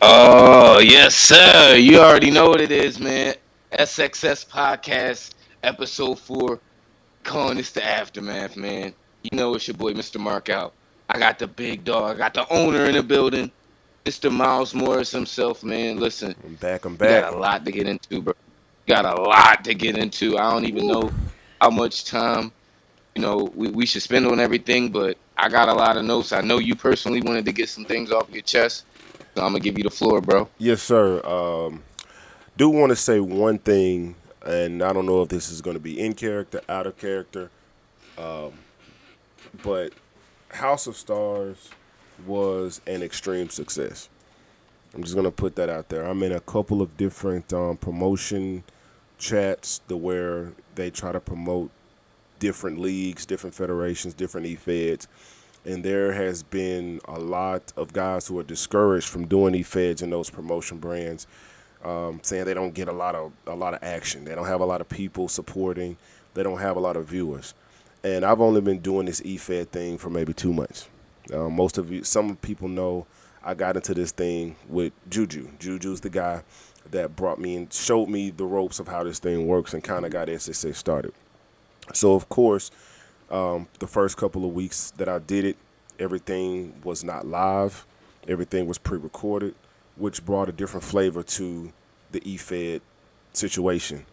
Oh, yes, sir. You already know what it is, man. SXS Podcast, episode 4. Calling this the aftermath, man. You know it's your boy, Mr. Mark out. I got the big dog. I got the owner in the building, Mr. Miles Morris himself, man. Listen, I'm back. I'm we back. got a lot to get into, bro. Got a lot to get into. I don't even Woo. know how much time, we should spend on everything, but I got a lot of notes. I know you personally wanted to get some things off your chest, so I'm going to give you the floor, bro. Yes, sir. Do want to say one thing, and I don't know if this is going to be in character, out of character, but House of Stars was an extreme success. I'm just going to put that out there. I'm in a couple of different promotion chats to where they try to promote different leagues, different federations, different e-feds. And there has been a lot of guys who are discouraged from doing e-feds and those promotion brands, saying they don't get a lot of action. They don't have a lot of people supporting. They don't have a lot of viewers. And I've only been doing this e-fed thing for maybe 2 months. Some people know I got into this thing with Juju. Juju's the guy that brought me and showed me the ropes of how this thing works and kind of got SXS started. So, of course, the first couple of weeks that I did it, everything was not live. Everything was pre-recorded, which brought a different flavor to the e-fed situation.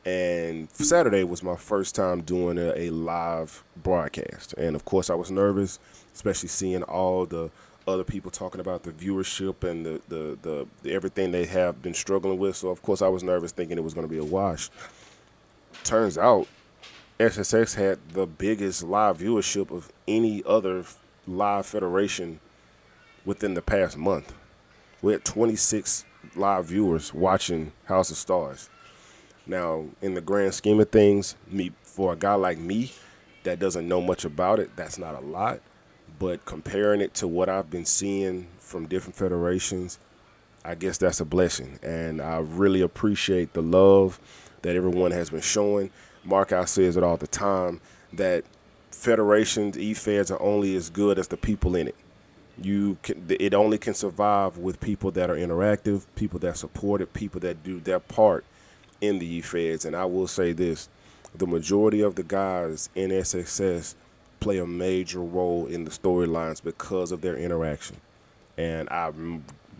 And Saturday was my first time doing a live broadcast. And, of course, I was nervous, especially seeing all the other people talking about the viewership and the everything they have been struggling with. So, of course, I was nervous thinking it was going to be a wash. Turns out SXS had the biggest live viewership of any other live federation within the past month. We had 26 live viewers watching House of Stars. Now, in the grand scheme of things, for a guy like me that doesn't know much about it, that's not a lot. But comparing it to what I've been seeing from different federations, I guess that's a blessing. And I really appreciate the love that everyone has been showing. Markout says it all the time that federations, e-feds are only as good as the people in it. It only can survive with people that are interactive, people that support it, people that do their part in the e-feds. And I will say this, the majority of the guys in SXS play a major role in the storylines because of their interaction. And I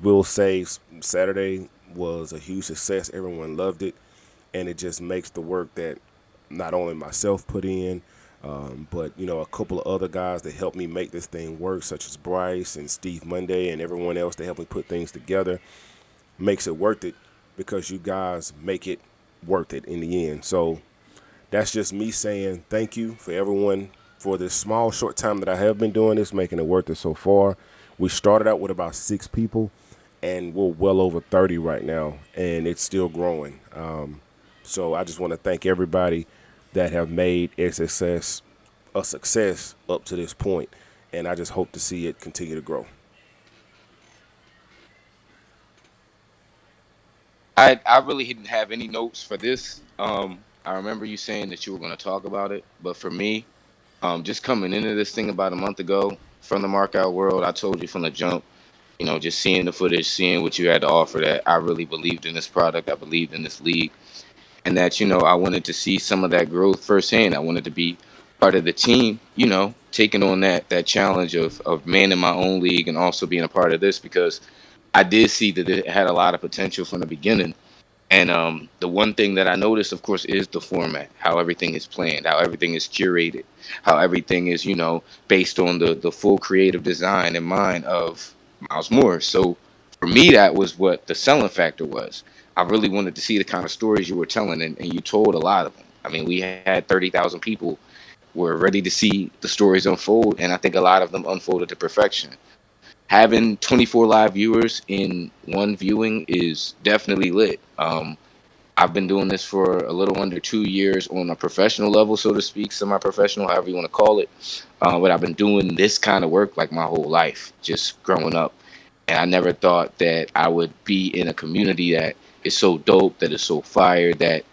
will say Saturday was a huge success. Everyone loved it. And it just makes the work that not only myself put in, but, a couple of other guys that helped me make this thing work, such as Bryce and Steve Monday and everyone else that helped me put things together, makes it worth it because you guys make it worth it in the end. So that's just me saying thank you for everyone for this small, short time that I have been doing this, making it worth it so far. We started out with about 6 people, and we're well over 30 right now, and it's still growing. So I just want to thank everybody that have made SXS a success up to this point, and I just hope to see it continue to grow. I really didn't have any notes for this. I remember you saying that you were going to talk about it, but for me, just coming into this thing about a month ago from the markout world, I told you from the jump, just seeing the footage, seeing what you had to offer, that I really believed in this product. I believed in this league, and that, I wanted to see some of that growth firsthand. I wanted to be part of the team, taking on that challenge of manning my own league and also being a part of this because I did see that it had a lot of potential from the beginning. And the one thing that I noticed, of course, is the format, how everything is planned, how everything is curated, how everything is, based on the full creative design and mind of Miles Morris. So for me, that was what the selling factor was. I really wanted to see the kind of stories you were telling, and you told a lot of them. I mean, we had 30,000 people were ready to see the stories unfold, and I think a lot of them unfolded to perfection. Having 24 live viewers in one viewing is definitely lit. I've been doing this for a little under 2 years on a professional level, so to speak, semi-professional, however you want to call it. But I've been doing this kind of work like my whole life, just growing up. And I never thought that I would be in a community that is so dope, that is so fire, that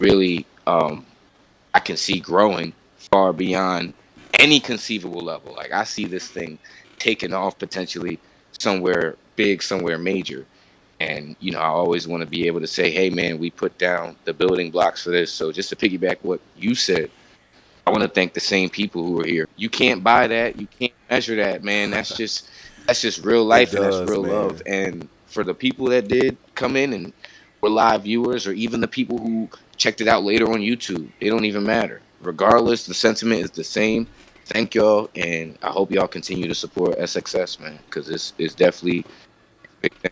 really I can see growing far beyond any conceivable level. Like I see this thing taking off potentially somewhere big somewhere major. And, I always want to be able to say, hey, man, we put down the building blocks for this. So just to piggyback what you said, I want to thank the same people who are here. You can't buy that. You can't measure that, man. That's just real It life and that's does, real love. man. And for the people that did come in and were live viewers, or even the people who checked it out later on YouTube, it don't even matter. Regardless, the sentiment is the same. Thank y'all, and I hope y'all continue to support SXS, man, because it's definitely a big thing.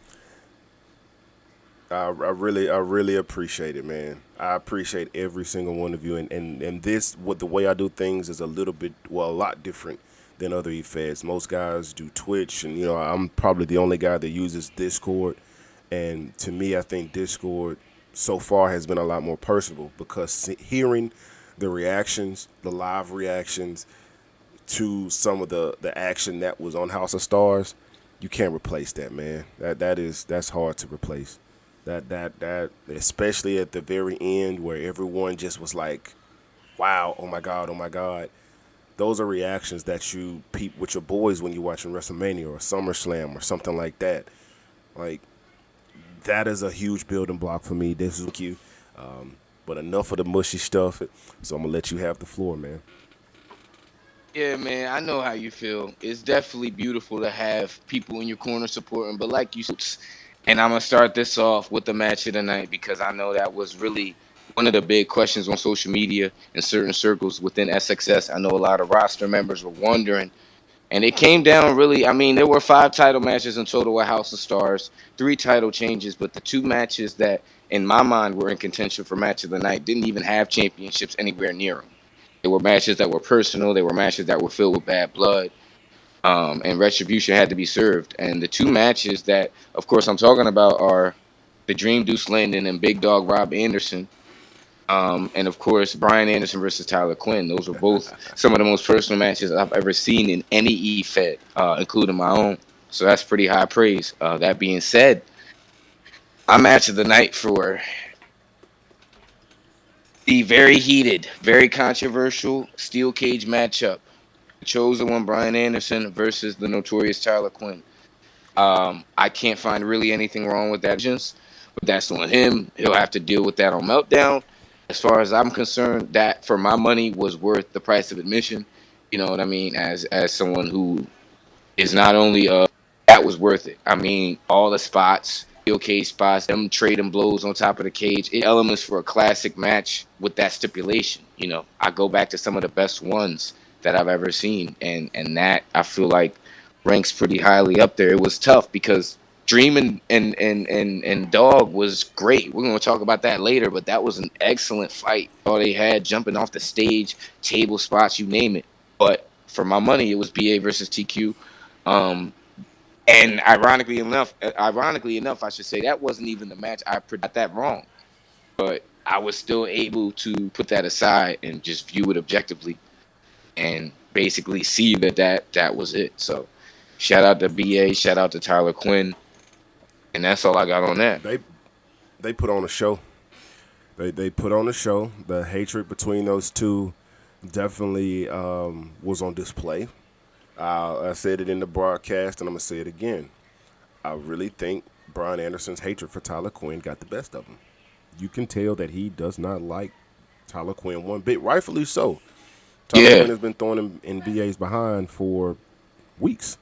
I really appreciate it, man. I appreciate every single one of you, and this, with the way I do things, is a little bit, well, a lot different than other e-feds. Most guys do Twitch, and I'm probably the only guy that uses Discord. And to me, I think Discord so far has been a lot more personable, because hearing the reactions, the live reactions to some of the action that was on House of Stars, you can't replace that, man. That's hard to replace. That especially at the very end, where everyone just was like, "Wow, oh my God, oh my God." Those are reactions that you peep with your boys when you're watching WrestleMania or SummerSlam or something like that. Like, that is a huge building block for me. This is you. But enough of the mushy stuff. So I'm gonna let you have the floor, man. Yeah, man, I know how you feel. It's definitely beautiful to have people in your corner supporting, but like you said, and I'm gonna start this off with the match of the night because I know that was really one of the big questions on social media in certain circles within SXS. I know a lot of roster members were wondering, and it came down really. I mean, there were 5 title matches in total at House of Stars, 3 title changes, but the 2 matches that, in my mind, were in contention for match of the night didn't even have championships anywhere near them. They were matches that were personal. They were matches that were filled with bad blood. And retribution had to be served. And the 2 matches that, of course, I'm talking about are the Dream Deuce Landon and Big Dog Rob Anderson. And of course, Brian Anderson versus Tyler Quinn. Those were both some of the most personal matches I've ever seen in any E-Fed, including my own. So that's pretty high praise. That being said, my match of the night for the very heated, very controversial steel cage matchup. Chose the one Brian Anderson versus the notorious Tyler Quinn. I can't find really anything wrong with that, but that's on him. He'll have to deal with that on Meltdown. As far as I'm concerned, that for my money was worth the price of admission. You know what I mean? As someone who is not only that was worth it. I mean, all the spots, steel cage spots, them trading blows on top of the cage, elements for a classic match with that stipulation. I go back to some of the best ones that I've ever seen, and that I feel like ranks pretty highly up there. It was tough because Dream and Dog was great. We're gonna talk about that later, but that was an excellent fight. All they had jumping off the stage, table spots, you name it. But for my money, it was BA versus TQ. Um, and ironically enough, I should say that wasn't even the match I got that wrong. But I was still able to put that aside and just view it objectively and basically see that was it. So shout out to BA, shout out to Tyler Quinn, and that's all I got on that. They put on a show. They put on a show. The hatred between those two definitely was on display. I said it in the broadcast, and I'm gonna say it again. I really think Brian Anderson's hatred for Tyler Quinn got the best of him. You can tell that he does not like Tyler Quinn one bit, rightfully so. Tyler Yeah, Quinn has been throwing him in BA's behind for weeks.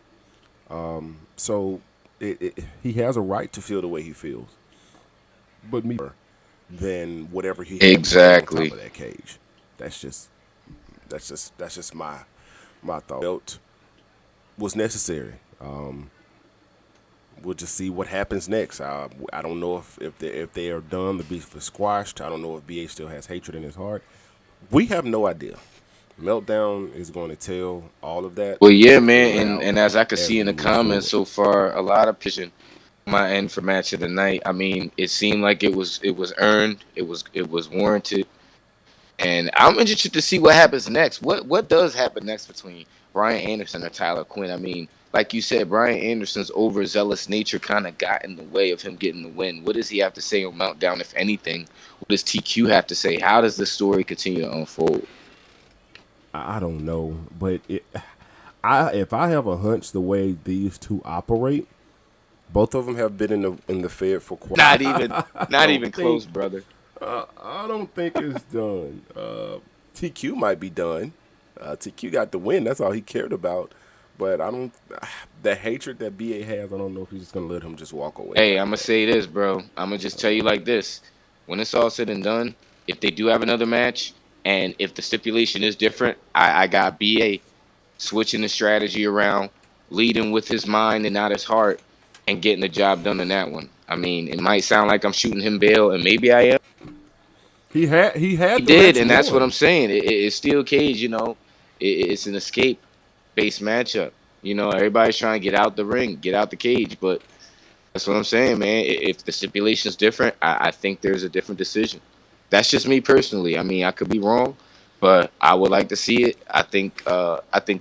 So he has a right to feel the way he feels. But me, than whatever he had planned on top exactly. of that cage. That's just that's just my thought. Felt was necessary. We'll just see what happens next. I don't know if they are done. The beef is squashed. I don't know if BA still has hatred in his heart. We have no idea. Meltdown is going to tell all of that Well, yeah, and man, figure it and out and as I could as see in we the move comments forward. so far, a lot of pitching my end for match of the night. I mean, it seemed like it was earned, it was warranted. And I'm interested to see what happens next. What does happen next between Brian Anderson and Tyler Quinn? I mean, like you said, Brian Anderson's overzealous nature kind of got in the way of him getting the win. What does he have to say on Meltdown, if anything? What does TQ have to say? How does this story continue to unfold? I don't know, but if I have a hunch the way these two operate, Both of them have been in the Fed for quite. Not even, I not don't even think close, brother. I don't think it's done. TQ might be done. TQ got the win. That's all he cared about. But I don't. The hatred that BA has, I don't know if he's just gonna let him just walk away Hey, like I'm gonna that. say this, bro. I'm gonna just tell you like this: when it's all said and done, if they do have another match, and if the stipulation is different, I got BA switching the strategy around, leading with his mind and not his heart, and getting the job done in that one. I mean, it might sound like I'm shooting him bail, and maybe I am. He He had the did, match and that's what I'm won. saying. It's steel cage, it's an escape based matchup. Everybody's trying to get out the ring, get out the cage, but that's what I'm saying, man. If the stipulation's different, I think there's a different decision. That's just me personally. I mean, I could be wrong, but I would like to see it. I think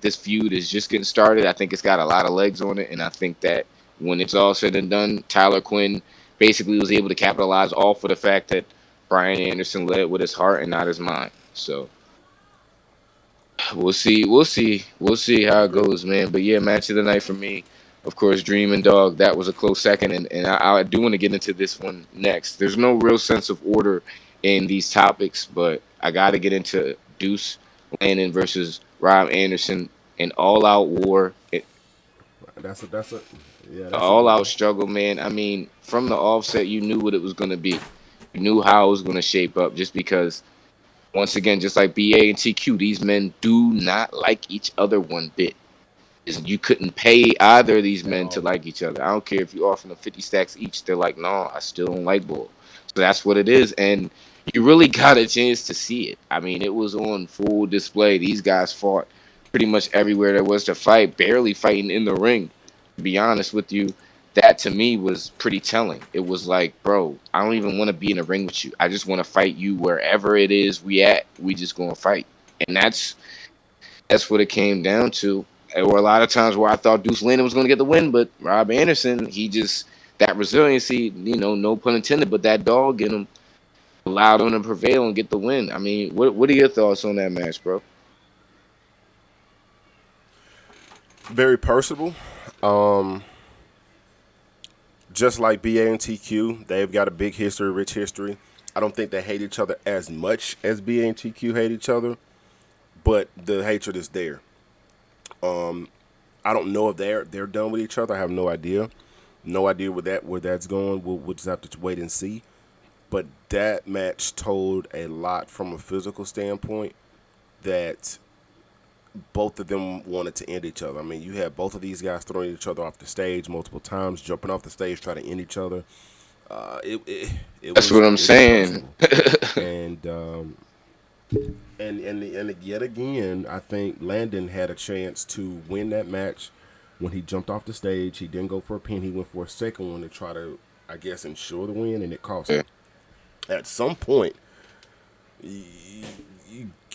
this feud is just getting started. I think it's got a lot of legs on it, and I think that when it's all said and done, Tyler Quinn basically was able to capitalize off of the fact that Brian Anderson led with his heart and not his mind. So we'll see. We'll see. We'll see I how it agree. goes, man. But yeah, match of the night for me, of course, Dream and Dog. That was a close second, and I do want to get into this one next. There's no real sense of order in these topics, but I got to get into Deuce Landon versus Rob Anderson, an all-out war, That's a yeah. That's a all good out one. struggle, man. I mean, from the offset, you knew what it was going to be. You knew how it was going to shape up just because, once again, just like BA and TQ, these men do not like each other one bit. You couldn't pay either of these At men to all. like each other. I don't care if you offer them 50 stacks each. They're like, no, I still don't like bull. So that's what it is. And you really got a chance to see it. I mean, it was on full display. These guys fought pretty much everywhere there was to fight, barely fighting in the ring. To be honest with you, that to me was pretty telling. It was like, bro, I don't even want to be in a ring with you. I just want to fight you wherever it is we at. We just gonna fight. And that's what it came down to. There were a lot of times where I thought Deuce Landon was going to get the win, but Rob Anderson, he just that resiliency, no pun intended, but that dog in him allowed him to prevail and get the win. I mean, what are your thoughts on that match, bro? Very personable. Um, just like BA and TQ, they've got a big history, rich history. I don't think they hate each other as much as BA and TQ hate each other, but the hatred is there. I don't know if they're done with each other. I have no idea. No idea where that's going. We'll just have to wait and see. But that match told a lot from a physical standpoint that both of them wanted to end each other. I mean, you had both of these guys throwing each other off the stage multiple times, jumping off the stage trying to end each other. Uh, it, it That's what I'm it was saying. personal, and and yet again, I think Landon had a chance to win that match when he jumped off the stage. He didn't go for a pin. He went for a second one to try to, I guess, ensure the win, and it cost him. At some point,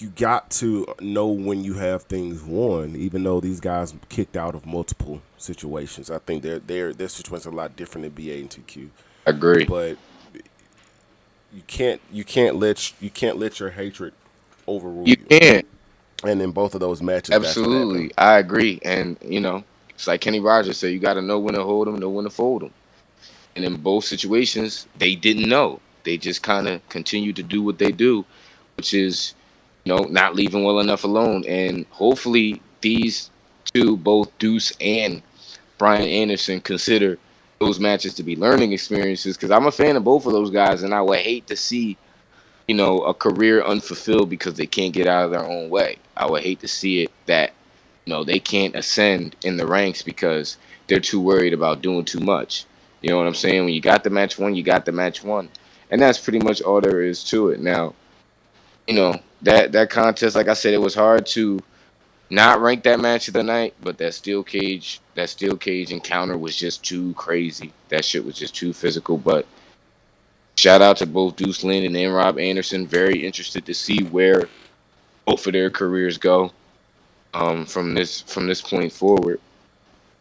you got to know when you have things won, even though these guys kicked out of multiple situations. I think their situation's a lot different than BA and TQ. I agree. But you can't let your hatred overrule You you. can. And in both of those matches, that's what happened. Absolutely. I agree. And, it's like Kenny Rogers said, you got to know when to hold them, know when to fold them. And in both situations, they didn't know. They just kind of continued to do what they do, which is, not leaving well enough alone. And hopefully these two, both Deuce and Brian Anderson, consider those matches to be learning experiences because I'm a fan of both of those guys, and I would hate to see, a career unfulfilled because they can't get out of their own way. I would hate to see it that, they can't ascend in the ranks because they're too worried about doing too much. You know what I'm saying? When you got the match won, you got the match won. And that's pretty much all there is to it. Now, that contest, like I said, it was hard to not rank that match of the night, but that steel cage encounter was just too crazy. That shit was just too physical. But shout out to both Deuce Landon and Rob Anderson. Very interested to see where both of their careers go from this point forward.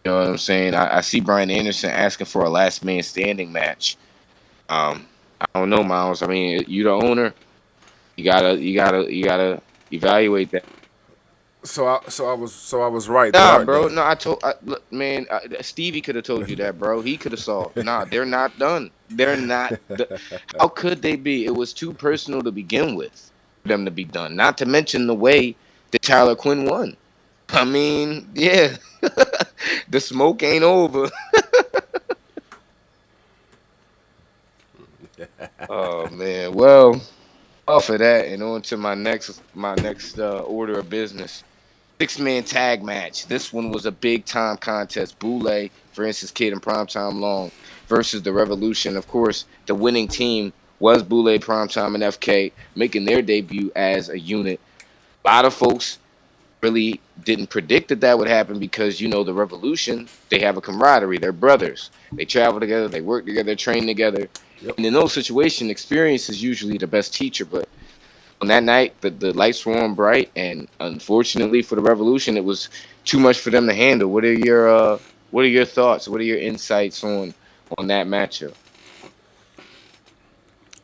You know what I'm saying? I see Brian Anderson asking for a last man standing match. I don't know, Miles. I mean, you the owner. You gotta evaluate that. So I was right. They Nah, aren't bro. done. No, look, man. Stevie could have told you that, bro. He could have saw. Nah, they're not done. They're not. How could they be? It was too personal to begin with for them to be done. Not to mention the way that Tyler Quinn won. I mean, yeah, the smoke ain't over. Oh man. Well, off of that and on to my next order of business. 6-man tag match. This one was a big time contest. Boulay, for instance, Kid and Primetime Long versus the Revolution. Of course, the winning team was Boulay, Primetime, and FK making their debut as a unit. A lot of folks really didn't predict that that would happen because the Revolution, they have a camaraderie. They're brothers. They travel together. They work together. Train together. Yep. And in those situations, experience is usually the best teacher. But on that night, the lights were on bright, and unfortunately for the Revolution, it was too much for them to handle. What are your thoughts? What are your insights on that matchup?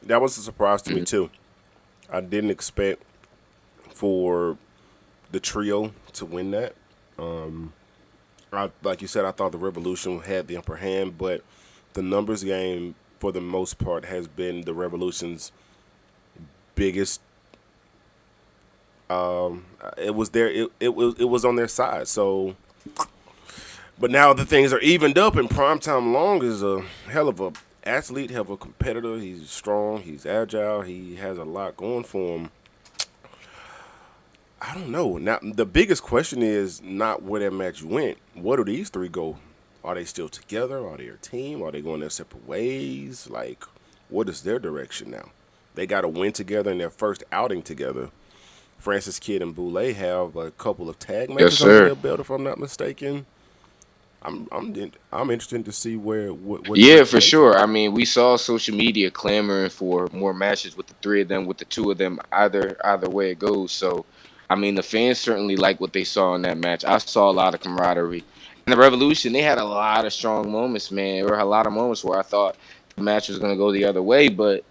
That was a surprise to me Mhm. too. I didn't expect for the trio to win that. Like you said, I thought the Revolution had the upper hand, but the numbers game for the most part has been the Revolution's biggest. It was there. It was on their side. So, but now the things are evened up, and Primetime Long is a hell of a athlete, hell of a competitor. He's strong. He's agile. He has a lot going for him. I don't know. Now the biggest question is not where that match went. What do these three go? Are they still together? Are they a team? Are they going their separate ways? Like, what is their direction now? They got to win together in their first outing together. Francis Kidd and Boulay have a couple of tag Yes, matches under sir. their belt, if I'm not mistaken. I'm interested to see where what Yeah, direction for they take sure. I it. mean, we saw social media clamoring for more matches with the three of them, with the two of them, either way it goes. So, I mean, the fans certainly like what they saw in that match. I saw a lot of camaraderie. And the Revolution, they had a lot of strong moments, man. There were a lot of moments where I thought the match was going to go the other way, but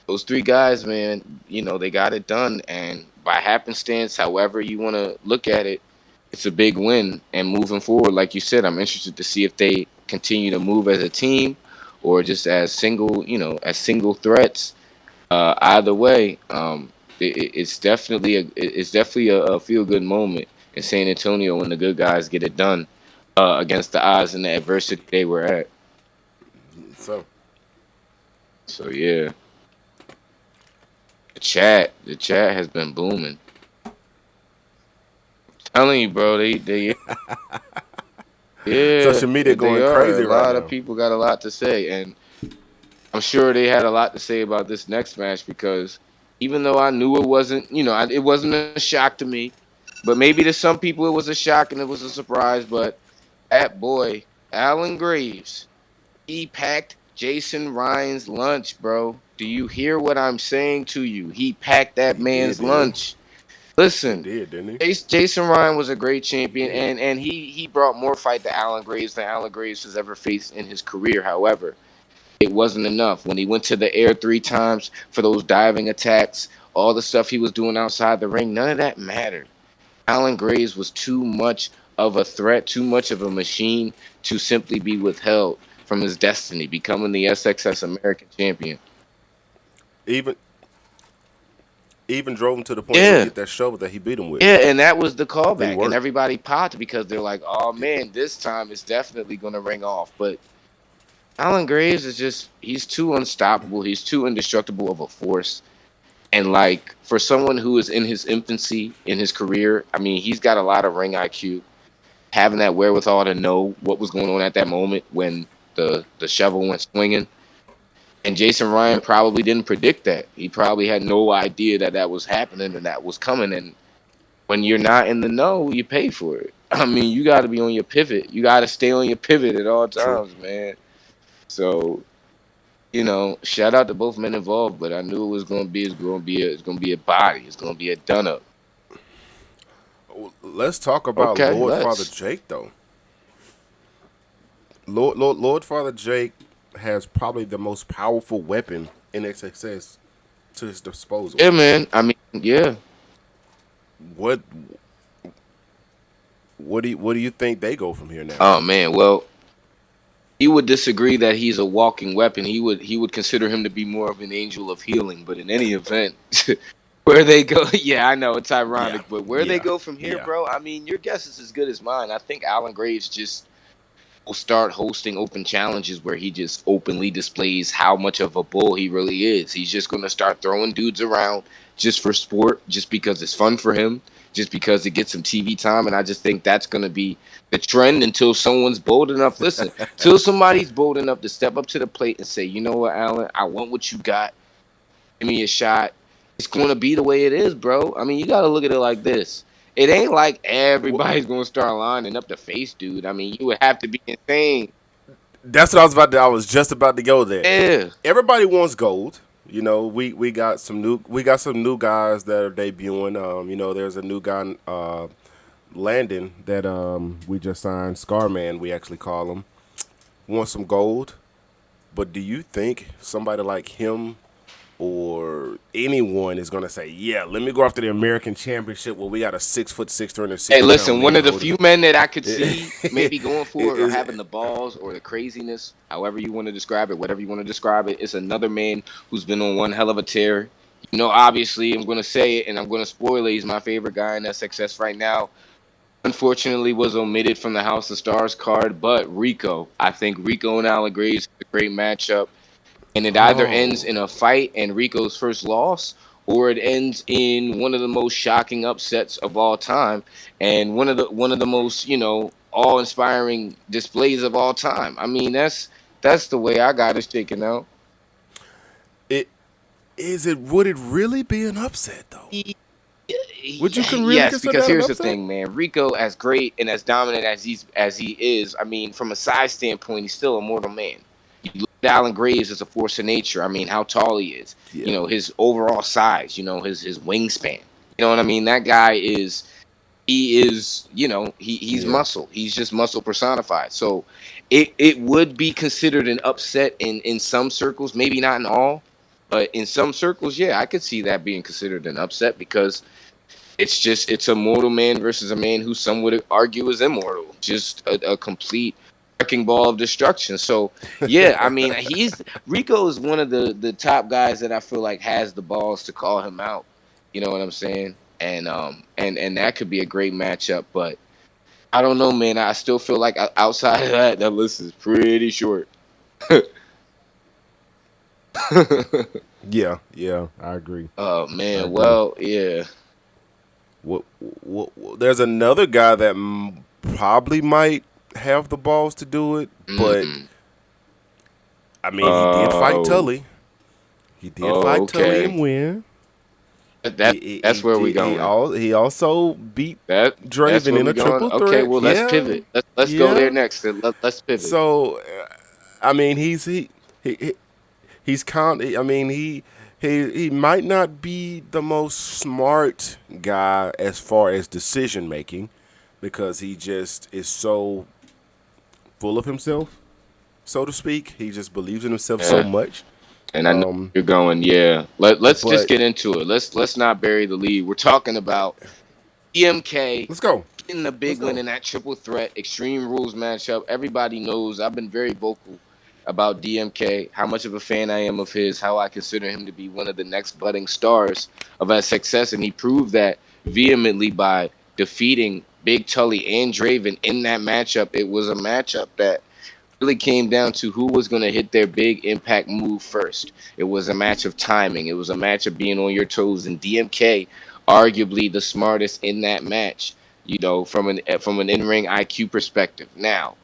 those three guys, man, they got it done. And by happenstance, however you want to look at it, it's a big win. And moving forward, like you said, I'm interested to see if they continue to move as a team or just as single threats. Either way, it's definitely a feel good moment in San Antonio when the good guys get it done against the odds and the adversity they were at. So So yeah, the chat has been booming. Telling you, bro, they yeah, social media they going are. A crazy right lot of now. people got a lot to say, and I'm sure they had a lot to say about this next match because even though I knew it wasn't, it wasn't a shock to me, but maybe to some people it was a shock and it was a surprise. But that boy, Alan Graves, he packed Jason Ryan's lunch, bro. Do you hear what I'm saying to you? He packed that He did, man's didn't lunch. he? He Listen, did, didn't he? Jason Ryan was a great He champion, did. and he brought more fight to Alan Graves than Alan Graves has ever faced in his career. However, it wasn't enough when he went to the air 3 times for those diving attacks. All the stuff he was doing outside the ring, none of that mattered. Alan Graves was too much of a threat, too much of a machine to simply be withheld from his destiny, becoming the SXS American champion. Even even drove him to the point to go Yeah, get that shovel that he beat him with. yeah, and that was the It callback, and worked. everybody popped because they're like, "Oh man, this time it's definitely gonna ring off." But Alan Graves is just—he's too unstoppable. He's too indestructible of a force. And like for someone who is in his infancy in his career, I mean, he's got a lot of ring IQ. Having that wherewithal to know what was going on at that moment when the shovel went swinging. And Jason Ryan probably didn't predict that. He probably had no idea that that was happening and that was coming. And when you're not in the know, you pay for it. I mean, you got to be on your pivot. You got to stay on your pivot at all True. times, man. So shout out to both men involved, but I knew it was gonna be it's gonna be a body. It's gonna be a done up. Let's talk about Okay, Lord Father let's. Jake though. Lord Father Jake has probably the most powerful weapon in SXS to his disposal. Yeah, man. I mean, yeah. What what do you think they go from here now? Oh man, well, he would disagree that he's a walking weapon. He would consider him to be more of an angel of healing. But in any event, where they go, yeah, I know it's Yeah, ironic, but where they yeah, go from here, yeah. bro? I mean, your guess is as good as mine. I think Alan Graves just will start hosting open challenges where he just openly displays how much of a bull he really is. He's just going to start throwing dudes around just for sport, just because it's fun for him, just because it gets some TV time. And I just think that's going to be the trend until someone's bold enough. Listen, till somebody's bold enough to step up to the plate and say, you know what, Alan, I want what you got. Give me a shot. It's going to be the way it is, bro. I mean, you got to look at it like this. It ain't like Wh- everybody's going to start lining up to face dude. I mean, you would have to be insane. That's what I was about to. I was just about to go there. Yeah. Everybody wants gold. We got some new guys that are debuting. There's a new guy, Landon, that we just signed. Scarman, we actually call him. Want some gold, but do you think somebody like him or anyone is gonna say, "Yeah, let me go after the American Championship"? Well, we got a 6'6", Hey, 360 pound listen, one man of the holding. few men that I could see maybe going for it or Is having the balls or the craziness, however you want to describe it, whatever you want to describe it, it's another man who's been on one hell of a tear. You know, obviously, I'm going to say it and I'm going to spoil it. He's my favorite guy in SXS right now. Unfortunately, was omitted from the House of Stars card, but Rico. I think Rico and Alan Graves is a great matchup. And it either ends oh, in a fight and Rico's first loss, or it ends in one of the most shocking upsets of all time, and one of the most awe-inspiring displays of all time. I mean, that's the way I got it shaken out. it is it. Would it really be an upset though? Would you can really Yes, consider because that an here's the upset? thing, man. Rico, as great and as dominant as he is, I mean, from a size standpoint, he's still a mortal man. You look at Alan Graves as a force of nature. I mean, how tall he is. Yeah, His overall size. His wingspan. You know what I mean? That guy is. He is. He's yeah. muscle. He's just muscle personified. So, it would be considered an upset in some circles, maybe not in all, but in some circles, yeah, I could see that being considered an upset because it's a mortal man versus a man who some would argue is immortal. Just a complete wrecking ball of destruction. So yeah, I mean Rico is one of the top guys that I feel like has the balls to call him out. You know what I'm saying? And that could be a great matchup, but I don't know, man. I still feel like outside of that list is pretty short. Yeah, yeah, I agree. Oh I man, agree. well, yeah. There's another guy that probably might have the balls to do it, but Mm. I mean, he did fight Oh, Tully. He did fight Tully okay. and win. That that's He where we did. going. He also beat That's Draven where in we a going. triple Okay, threat. well let's Yeah, pivot. Let's go there yeah. next. Let's pivot. So, I mean, he he's count. I mean, he might not be the most smart guy as far as decision making, because he just is so full of himself, so to speak. He just believes in himself so Yeah, much. and I know Um, you're going. Yeah, let's just but get into it. Let's not bury the lead. We're talking about EMK let's go. getting the Let's big win go. in that triple threat Extreme Rules matchup. Everybody knows I've been very vocal about DMK, how much of a fan I am of his, how I consider him to be one of the next budding stars of SXS, and he proved that vehemently by defeating Big Tully and Draven in that matchup. It was a matchup that really came down to who was going to hit their big impact move first. It was a match of timing. It was a match of being on your toes, and DMK, arguably the smartest in that match. From an in-ring IQ perspective. Now,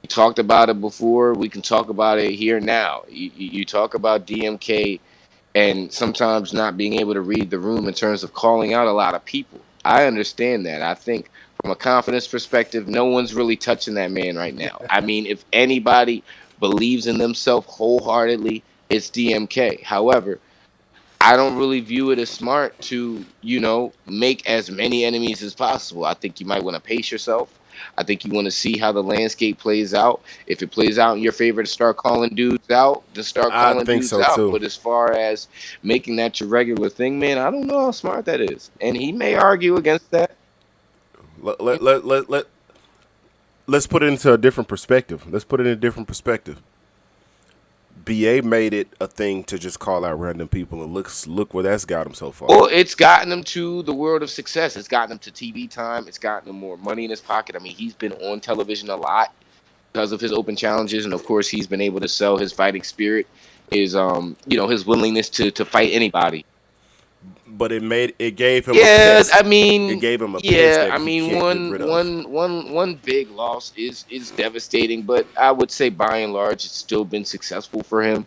we talked about it before. We can talk about it here now. You talk about DMK and sometimes not being able to read the room in terms of calling out a lot of people. I understand that. I think from a confidence perspective, no one's really touching that man right now. I mean, if anybody believes in themselves wholeheartedly, it's DMK. However, I don't really view it as smart to, make as many enemies as possible. I think you might want to pace yourself. I think you want to see how the landscape plays out. If it plays out in your favor to start calling dudes out, just start I calling think dudes so out. too. But as far as making that your regular thing, man, I don't know how smart that is. And he may argue against that. Let let's put it into a different perspective. Let's put it in a different perspective. BA made it a thing to just call out random people, and look where that's got him so far. Well, it's gotten him to the world of success. It's gotten him to TV time. It's gotten him more money in his pocket. I mean, he's been on television a lot because of his open challenges, and of course, he's been able to sell his fighting spirit, his his willingness to fight anybody. But it gave him a Yeah, pest. I It mean, gave him a pest yeah, that I he mean, can't get rid of. one big loss is devastating, but I would say by and large, it's still been successful for him.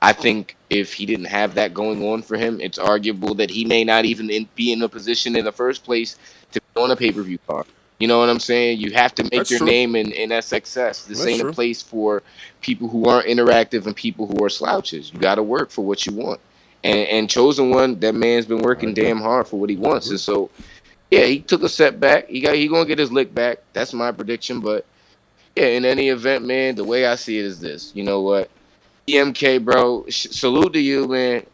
I think if he didn't have that going on for him, it's arguable that he may not even be in a position in the first place to be on a pay per view card. You know what I'm saying? You have to make That's your true. name in SXS. This That's ain't a true. place for people who aren't interactive and people who are slouches. You got to work for what you want. And chosen one, that man's been I working agree. damn hard for what he I wants. And agree. so, yeah, he took a setback. He gonna get his lick back. That's my prediction. But yeah, in any event, man, the way I see it is this. You know what? DMK, bro, salute to you, man.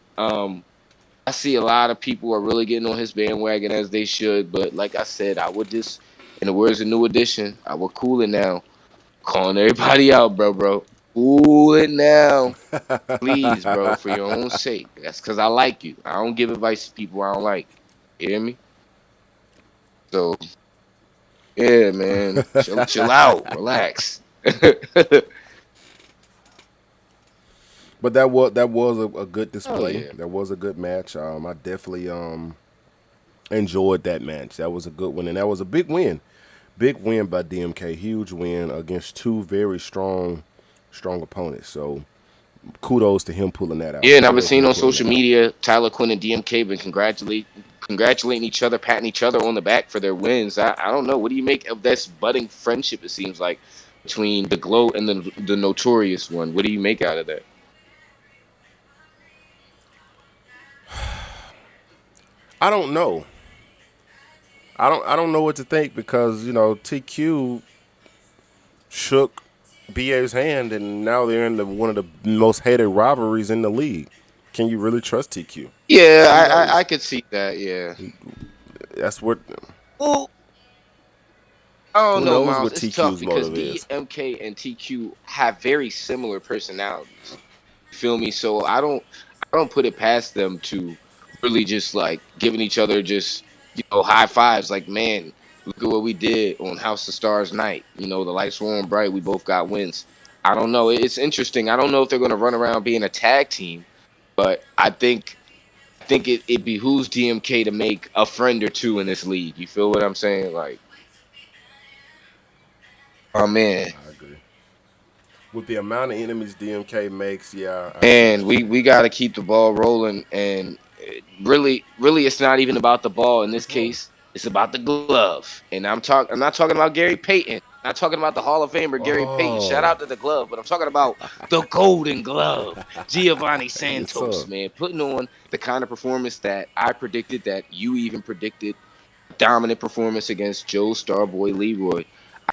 I see a lot of people are really getting on his bandwagon as they should, but like I said, I would just, in the words of New Edition, I would cool it now. Calling everybody out, bro. Cool it now, please, bro, for your own sake. That's because I like you. I don't give advice to people I don't like. You hear me? So yeah, man, chill out, relax. But that was a good Oh display. yeah. That was a good match. I definitely enjoyed that match. That was a good one, and that was a big win. Big win by DMK. Huge win against two very strong opponents. So kudos to him pulling that out. Yeah, and I've been Kudos to seeing him on pulling social that out. media Tyler Quinn and DMK been congratulating each other, patting each other on the back for their wins. I don't know. What do you make of this budding friendship? It seems like between the Glow and the Notorious one. What do you make out of that? I don't know. I don't know what to think because TQ shook BA's hand, and now they're in one of the most hated rivalries in the league. Can you really trust TQ? Yeah, Who I knows? could see that. Yeah. That's what. Well, I don't Who know, knows Miles. what It's tough TQ's because motive is? DMK and TQ have very similar personalities. You feel me? So I don't put it past them to really just like giving each other just high fives. Like, man, look at what we did on House of Stars night. The lights were on bright. We both got wins. I don't know. It's interesting. I don't know if they're gonna run around being a tag team, but I think it behooves DMK to make a friend or two in this league. You feel what I'm saying? Like, oh man. I agree. With the amount of enemies DMK makes, yeah, I see what And you're we saying. got to keep the ball rolling. And really, it's not even about the ball in this Oh, case. It's about the glove. And I'm not talking about Gary Payton. I'm not talking about the Hall of Famer Gary Payton. Shout oh, out to the glove, but I'm talking about the Golden Glove, Giovanni yes, Santos, sir. man, putting on the kind of performance that I predicted, that you even predicted. Dominant performance against Joe Starboy Leroy.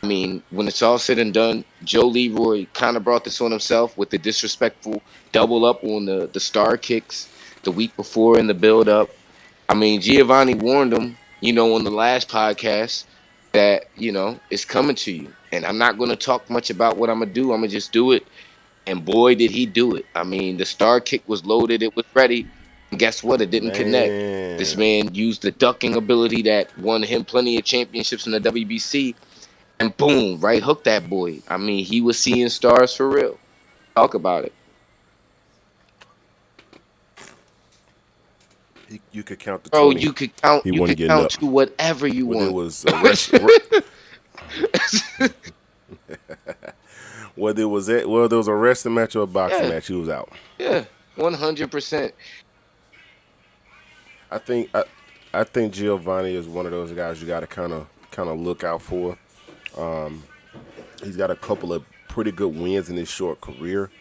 I mean, when it's all said and done, Joe Leroy kind of brought this on himself with the disrespectful double up on the star kicks the week before in the build up. I mean, Giovanni warned him, on the last podcast that, it's coming to you. And I'm not going to talk much about what I'm going to do. I'm going to just do it. And boy, did he do it. I mean, the star kick was loaded, it was ready. And guess what? It didn't connect. This Man, man used the ducking ability that won him plenty of championships in the WBC, and boom, right hook that boy. I mean, he was seeing stars for real. Talk about it. you could count to Bro, 20. you could count He you wasn't could getting count up. to whatever you Whether it want. was whether it was a wrestling match or a boxing Yeah, match, he was out. yeah. 100%. I think I, I think Giovanni is one of those guys you got to kind of look out for. He's got a couple of pretty good wins in his short career.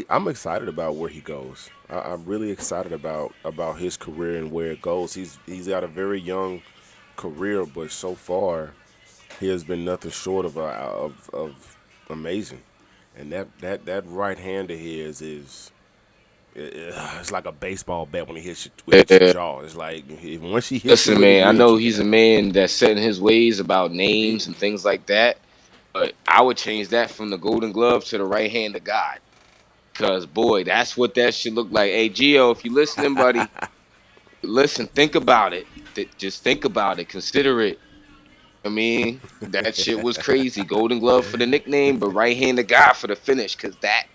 I'm excited about where he goes. I'm really excited about his career and where it goes. He's got a very young career, but so far he has been nothing short of amazing. And that right hand of his is It's like a baseball bat when it hits your Yeah. jaw. It's like once she hits you Listen, with it, man, I you know ain't kicking he's a that. man that's set in his ways about names He, and things like that, but I would change that from the Golden Glove to the right hand of God. Cause boy, that's what that should look like. Hey, Gio, if you listening, buddy, listen, think about it. Just think about it. Consider it. I mean, that shit was crazy. Golden Glove for the nickname, but right hand of God for the finish. Cause that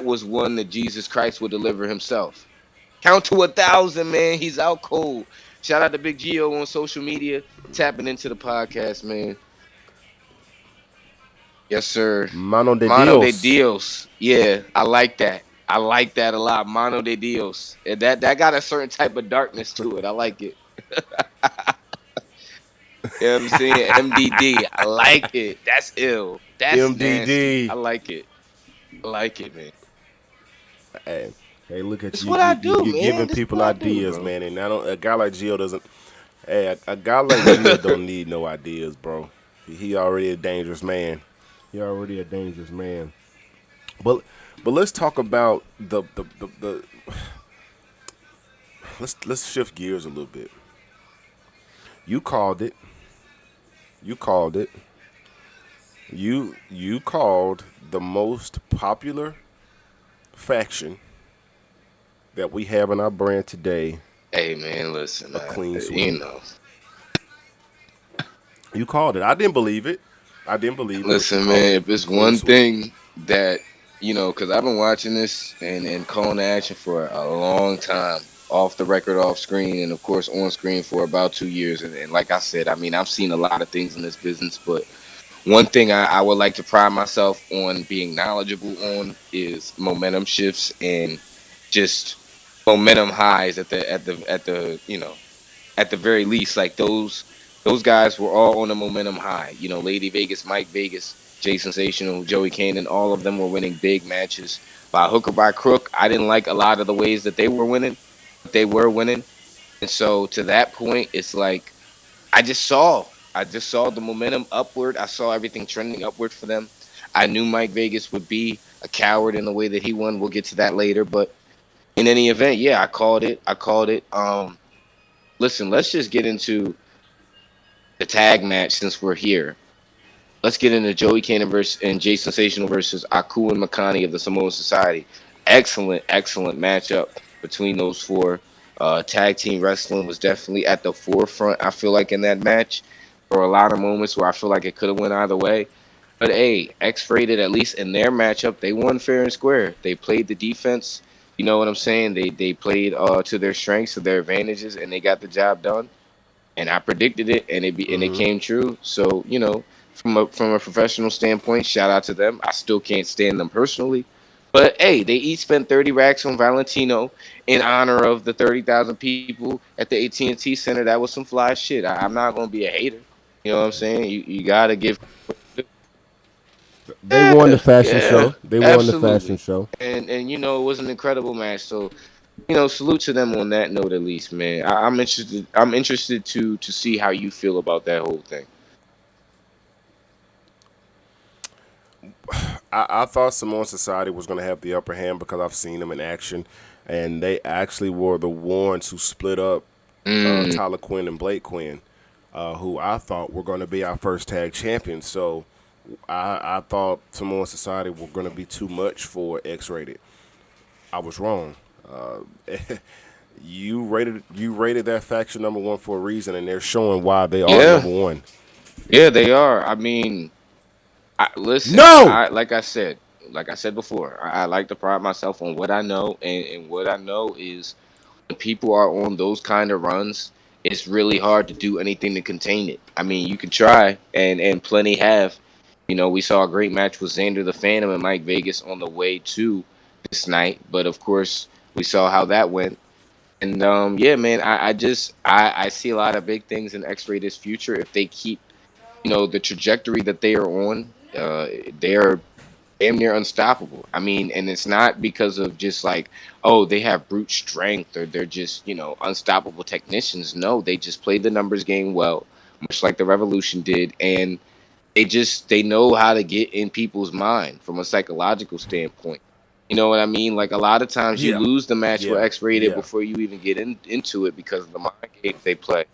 was one that Jesus Christ would deliver himself. Count to 1,000, man. He's out cold. Shout out to Big Gio on social media, tapping into the podcast, man. Yes, sir. Mano de Mano de Dios. Dios. Yeah, I like that. I like that a lot. Mano de Dios. And that got a certain type of darkness to it. I like it. You know what I'm saying? MDD. I like it. That's ill. That's nasty. I MDD. like it. I like it, man. Hey, hey, look at It's you. what I do, You're man. giving This is people what I do, ideas, bro. man. And I don't. A guy like Gio doesn't. Hey, a guy like Gio don't need no ideas, bro. He already a dangerous man. He already a dangerous man. But but let's talk about the let's shift gears a little bit. You called it. You called it. You called the most popular faction that we have in our brand today Hey, man, listen, a clean you sweep. know. You called it. I didn't believe it. I didn't believe it, but you Listen, called man, it if it's a clean one sweep. thing that, because I've been watching this and calling the action for a long time, off the record, off screen, and of course on screen for about 2 years. And like I said, I mean, I've seen a lot of things in this business, but one thing I would like to pride myself on being knowledgeable on is momentum shifts and just momentum highs at the very least, like those guys were all on a momentum high. Lady Vegas, Mike Vegas, Jay Sensational, Joey Cannon, all of them were winning big matches by hook or by crook. I didn't like a lot of the ways that they were winning, but they were winning. And so to that point, it's like I just saw the momentum upward. I saw everything trending upward for them. I knew Mike Vegas would be a coward in the way that he won. We'll get to that later, but in any event, yeah, I called it. I called it. Listen, let's just get into the tag match since we're here. Let's get into Joey Cannon versus and Jay Sensational versus Aku and Makani of the Samoan Society. Excellent, excellent matchup between those four. Tag team wrestling was definitely at the forefront. I feel like in that match, there were a lot of moments where I feel like it could have went either way. But hey, X-rated at least in their matchup, they won fair and square. They played the defense. You know what I'm saying? They played to their strengths, to their advantages, and they got the job done, and I predicted it, and it came true. So from a professional standpoint, shout out to them. I still can't stand them personally, but hey, they each spent 30 racks on Valentino in honor of the 30,000 people at the AT&T Center. That was some fly shit. I'm not gonna be a hater. You know what I'm saying? You gotta give. They won the Yeah, fashion yeah, show. They won the fashion absolutely. show. And it was an incredible match. So salute to them on that note at least, man. I'm interested. I'm interested to see how you feel about that whole thing. I thought Samoan Society was going to have the upper hand because I've seen them in action, and they actually were the ones who split up Mm, Tyler Quinn and Blake Quinn, who I thought were going to be our first tag champions. So I thought Samoan Society were going to be too much for X-rated. I was wrong. You rated that faction number one for a reason, and they're showing why they are yeah, number one. yeah, they are. I mean, listen, No. like I said before, I like to pride myself on what I know, and what I know is when people are on those kind of runs, it's really hard to do anything to contain it. I mean, you can try, and plenty have. We saw a great match with Xander the Phantom and Mike Vegas on the way to this night, but of course, we saw how that went. And yeah, man, I see a lot of big things in X-Rated future if they keep the trajectory that they are on. They're damn near unstoppable. I mean, and it's not because of just like, oh, they have brute strength or they're just unstoppable technicians. No, they just play the numbers game well, much like the Revolution did, and they know how to get in people's mind from a psychological standpoint. You know what I mean? Like a lot of times you Yeah, lose the match with yeah, X-rated yeah. before you even get into it because of the mind games they play.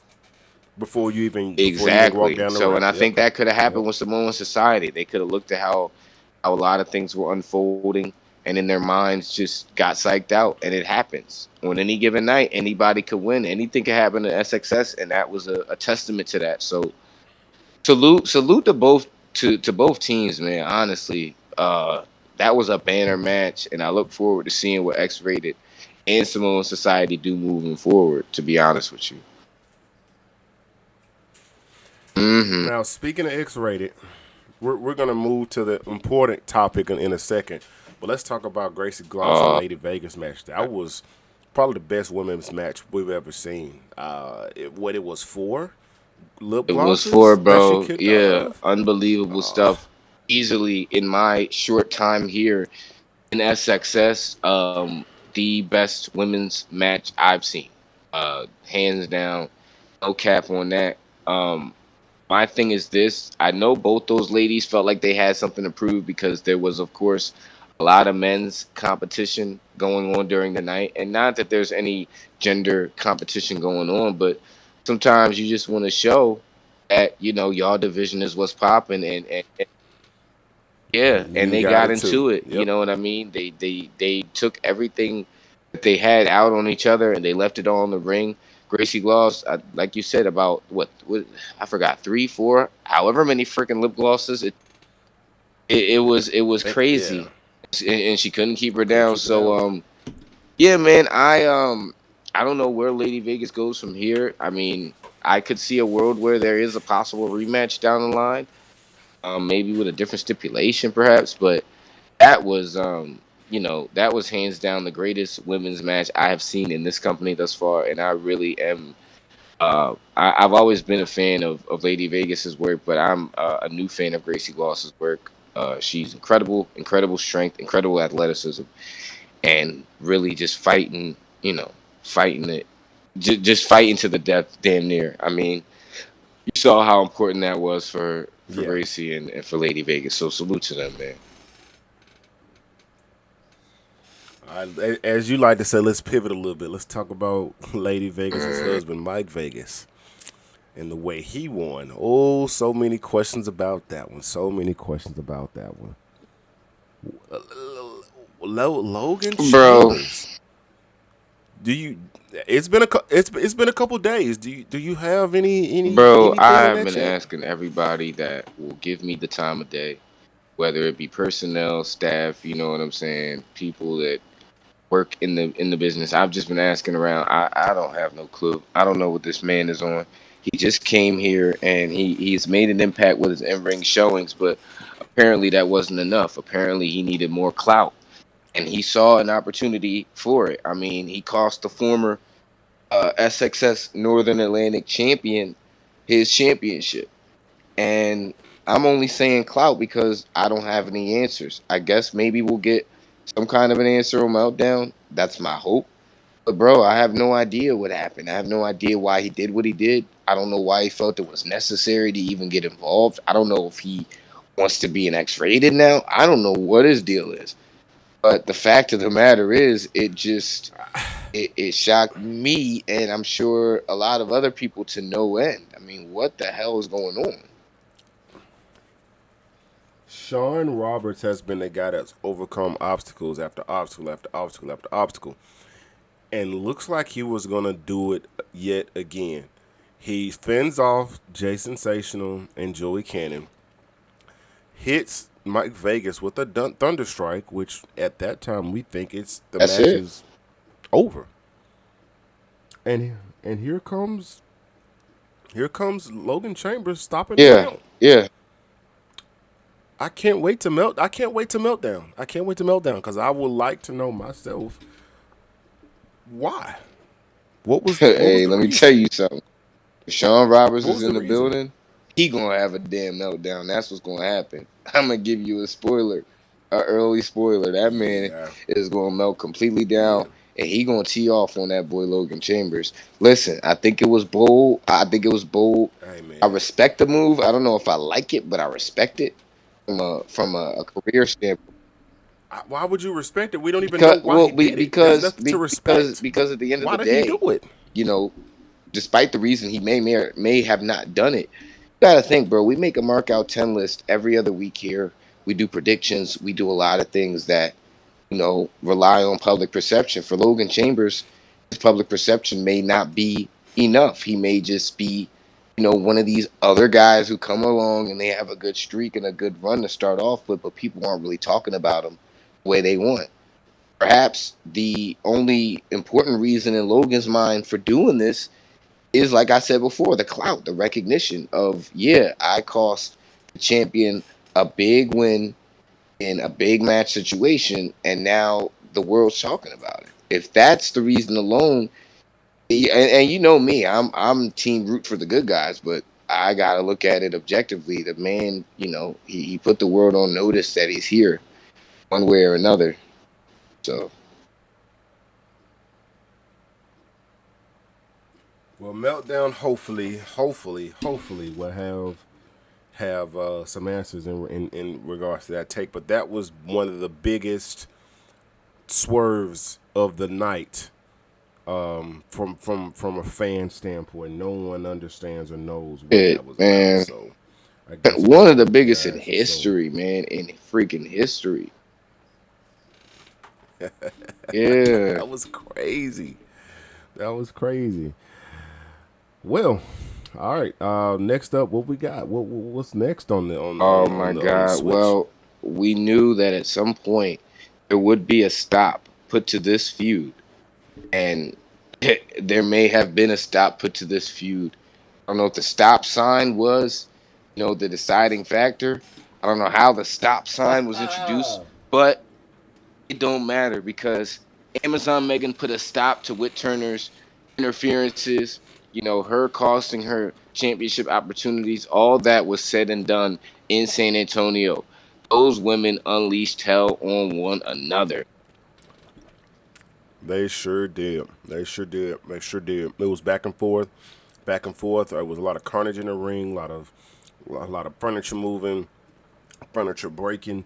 Before you even walk Exactly. down the So, and ramp. I Yep, think that could have yep. happened with Samoan society. They could have looked at how a lot of things were unfolding, and in their minds just got psyched out. And it happens on any given night. Anybody could win. Anything could happen to SXS, and that was a testament to that. So, salute to both teams, man. Honestly, that was a banner match, and I look forward to seeing what X Rated and Samoan Society do moving forward. To be honest with you. Hmm. Now, speaking of X-rated, we're gonna move to the important topic in a second. But let's talk about Gracie Gloss and Uh, Lady Vegas match. That was probably the best women's match we've ever seen. What it was for? Lip it was for, glosses that she bro. kicked out Yeah, of. unbelievable stuff. Easily in my short time here in SXS, the best women's match I've seen. Hands down, no cap on that. Um, my thing is this: I know both those ladies felt like they had something to prove because there was, of course, a lot of men's competition going on during the night, and not that there's any gender competition going on, but sometimes you just want to show that y'all division is what's popping, and yeah, And and you they got got it too. into it. You Yep. know what I mean? They took everything that they had out on each other and they left it all in the ring. Gracie Gloss, like you said, about what I forgot, three, four, however many freaking lip glosses. It was Yeah. crazy, and she couldn't keep her Couldn't down. keep it So down. yeah, man, I don't know where Lady Vegas goes from here. I mean, I could see a world where there is a possible rematch down the line, maybe with a different stipulation, perhaps, but that was that was hands down the greatest women's match I have seen in this company thus far, and I really am. I've always been a fan of Lady Vegas's work, but I'm a new fan of Gracie Gloss's work. She's incredible, incredible strength, incredible athleticism, and really just fighting, fighting it, just fighting to the death, damn near. I mean, you saw how important that was for Yeah. Gracie and for Lady Vegas. So salute to them, man. As you like to say, let's pivot a little bit. Let's talk about Lady Vegas's husband, Mike Vegas, and the way he won. Oh, so many questions about that one. So many questions about that one. Logan Bro, Chambers. Do you? It's been a couple days. Do you have Bro, I anything on have that been yet? asking everybody that will give me the time of day, whether it be personnel, staff, you know what I'm saying, people that work in the business. I've just been asking around. I don't have no clue. I don't know what this man is on. He just came here and he's made an impact with his in-ring showings, but apparently that wasn't enough. Apparently he needed more clout, and he saw an opportunity for it. I mean, he cost the former SXS Northern Atlantic champion his championship. And I'm only saying clout because I don't have any answers. I guess maybe we'll get some kind of an answer on Meltdown. That's my hope. But bro, I have no idea what happened. I have no idea why he did what he did. I don't know why he felt it was necessary to even get involved. I don't know if he wants to be an X-rated now. I don't know what his deal is. But the fact of the matter is, it shocked me, and I'm sure a lot of other people to no end. I mean, what the hell is going on? Sean Roberts has been the guy that's overcome obstacles after obstacle after obstacle after obstacle, and looks like he was gonna do it yet again. He fends off Jay Sensational and Joey Cannon, hits Mike Vegas with a thunder strike, which at that time we think it's the That's match it. is over. And here comes Logan Chambers stopping the Yeah, count. yeah. I can't wait to meltdown. I can't wait to meltdown because I would like to know myself why. What was Hey, the let me tell reason? you something. If Sean Roberts What is was the in the reason? building, he gonna have a damn meltdown. That's what's gonna happen. I'm gonna give you a spoiler, a early spoiler. That man Yeah, is gonna melt completely yeah. down, and he gonna tee off on that boy Logan Chambers. Listen, I think it was bold. I think it was bold. Hey I man, respect the move. I don't know if I like it, but I respect it from a career standpoint. Why would you respect it? We don't even know Because why he did it. There's nothing to respect. because at the end of Why the did he do day, it? you know, despite the reason he may have not done it, you gotta think, bro. We make a mark out 10 list every other week here. We do predictions. We do a lot of things that rely on public perception. For Logan Chambers, his public perception may not be enough. He may just be, one of these other guys who come along and they have a good streak and a good run to start off with, but people aren't really talking about him the way they want. Perhaps the only important reason in Logan's mind for doing this is, like I said before, the clout, the recognition of, yeah, I cost the champion a big win in a big match situation, and now the world's talking about it. If that's the reason alone, and you know me, I'm team root for the good guys, but I gotta look at it objectively. The man, he put the world on notice that he's here one way or another. So Well, Meltdown hopefully will have some answers in regards to that take. But that was one of the biggest swerves of the night, from a fan standpoint. No one understands or knows what it, that was about. man, So I guess one of the kudos to biggest in guys. So history, man, in freaking history. Yeah. that was crazy. That was crazy. Well, all right. Next up, what we got? What's next on the Oh my on the God. switch? Well, we knew that at some point there would be a stop put to this feud, and there may have been a stop put to this feud. I don't know if the stop sign was, the deciding factor. I don't know how the stop sign was introduced, but it don't matter because Amazon Megan put a stop to Whit Turner's interferences, her costing her championship opportunities. All that was said and done in San Antonio. Those women unleashed hell on one another. They sure did. They sure did. They sure did. It was back and forth, back and forth. There was a lot of carnage in the ring, a lot of furniture moving, furniture breaking.